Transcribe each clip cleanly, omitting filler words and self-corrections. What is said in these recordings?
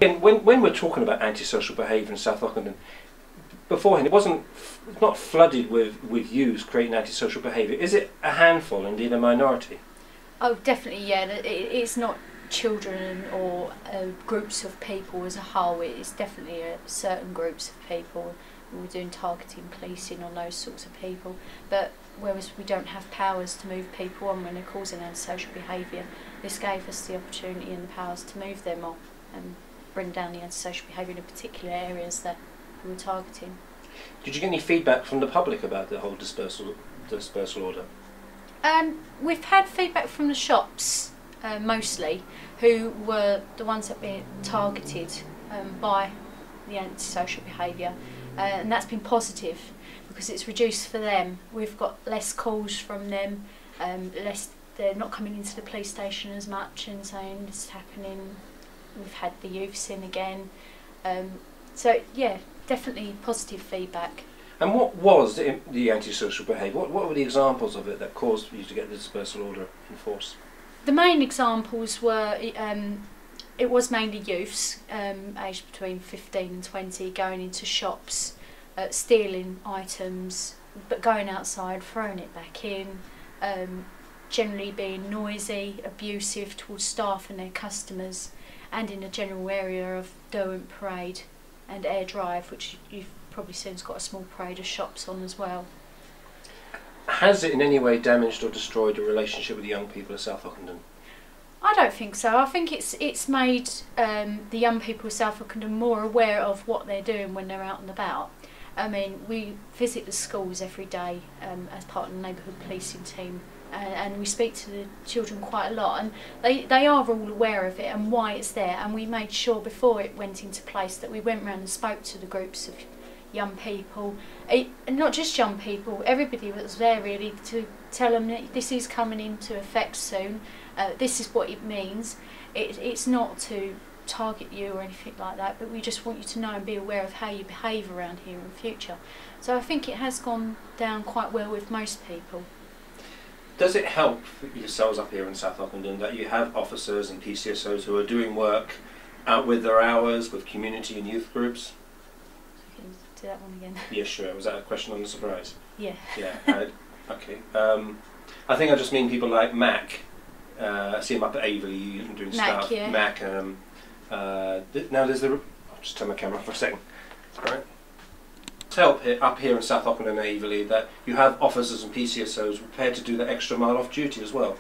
And when we're talking about antisocial behaviour in South Ockendon, beforehand it wasn't not flooded with youths creating antisocial behaviour. Is it a handful, indeed a minority? Oh, definitely, yeah. It's not children or groups of people as a whole. It's definitely certain groups of people. We're doing targeting policing on those sorts of people. But whereas we don't have powers to move people on when they're causing antisocial behaviour, this gave us the opportunity and the powers to move them on and bring down the antisocial behaviour in particular areas that we were targeting. Did you get any feedback from the public about the whole dispersal order? We've had feedback from the shops, mostly, who were the ones that were targeted by the antisocial behaviour, and that's been positive because it's reduced for them. We've got less calls from them, they're not coming into the police station as much and saying this is happening. We've had the youths in again, so yeah, definitely positive feedback. And what was the antisocial behaviour? What were the examples of it that caused you to get the dispersal order in force? The main examples were, it was mainly youths, aged between 15 and 20, going into shops, stealing items, but going outside, throwing it back in, generally being noisy, abusive towards staff and their customers, and in the general area of Derwent Parade and Air Drive, which you've probably seen has got a small parade of shops on as well. Has it in any way damaged or destroyed your relationship with the young people of South Ockendon? I don't think so. I think it's made the young people of South Ockendon more aware of what they're doing when they're out and about. I mean, we visit the schools every day as part of the neighbourhood policing team, and we speak to the children quite a lot, and they are all aware of it and why it's there, and we made sure before it went into place that we went round and spoke to the groups of young people, and not just young people, everybody that was there really, to tell them that this is coming into effect soon, this is what it means. It's not to target you or anything like that, but we just want you to know and be aware of how you behave around here in the future. So I think it has gone down quite well with most people. Does it help yourselves up here in South Ockendon that you have officers and PCSOs who are doing work out with their hours with community and youth groups? Do that one again. Yeah, sure. Was that a question on the surprise? Yeah. Yeah. Okay. I think I just mean people like Mac. I see him up at Averley doing stuff. Yeah. Mac. Now there's the. I'll just turn my camera off for a second. All right. Help up here in South Ockendon and Averley that you have officers and PCSOs prepared to do that extra mile off duty as well.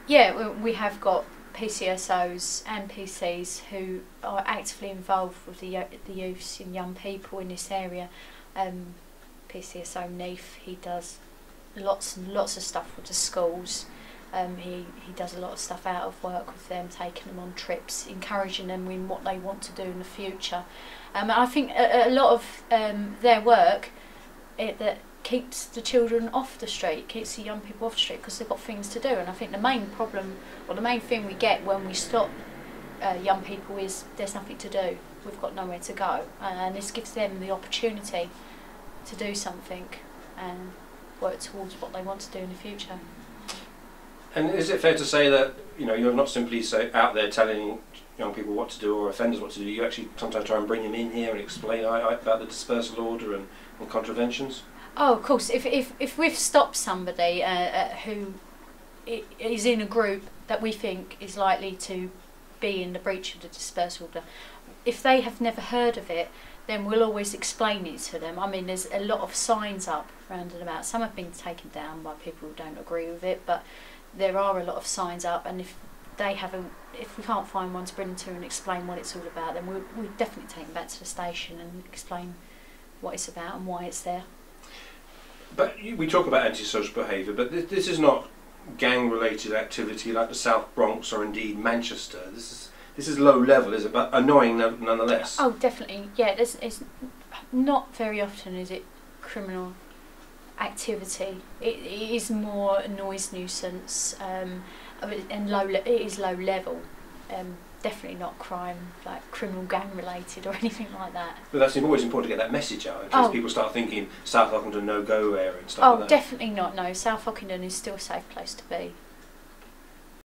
Yeah, we have got PCSOs and PCs who are actively involved with the youths and young people in this area. PCSO Neef, he does lots and lots of stuff with the schools. He does a lot of stuff out of work with them, taking them on trips, encouraging them in what they want to do in the future. I think a lot of their work that keeps the children off the street, keeps the young people off the street because they've got things to do. And I think the main problem, or the main thing we get when we stop young people is there's nothing to do. We've got nowhere to go, and this gives them the opportunity to do something and work towards what they want to do in the future. And is it fair to say that you're not simply out there telling young people what to do or offenders what to do? You actually sometimes try and bring them in here and explain about the dispersal order and contraventions? Oh, of course. If we've stopped somebody who is in a group that we think is likely to be in the breach of the dispersal order, if they have never heard of it, then we'll always explain it to them. I mean, there's a lot of signs up round and about. Some have been taken down by people who don't agree with it, but there are a lot of signs up, and if we can't find one to bring them to and explain what it's all about, then we'll definitely take them back to the station and explain what it's about and why it's there. But we talk about antisocial behaviour, but this is not gang-related activity like the South Bronx or indeed Manchester. This is low level, is it? But annoying nonetheless. Oh, definitely. Yeah, it's not very often is it criminal activity. It is more a noise nuisance, and it is low level. Definitely not crime, like criminal gang related or anything like that. But that's always important to get that message out in case people start thinking South Ockendon no-go area and stuff like that. Oh, definitely not. No, South Ockendon is still a safe place to be.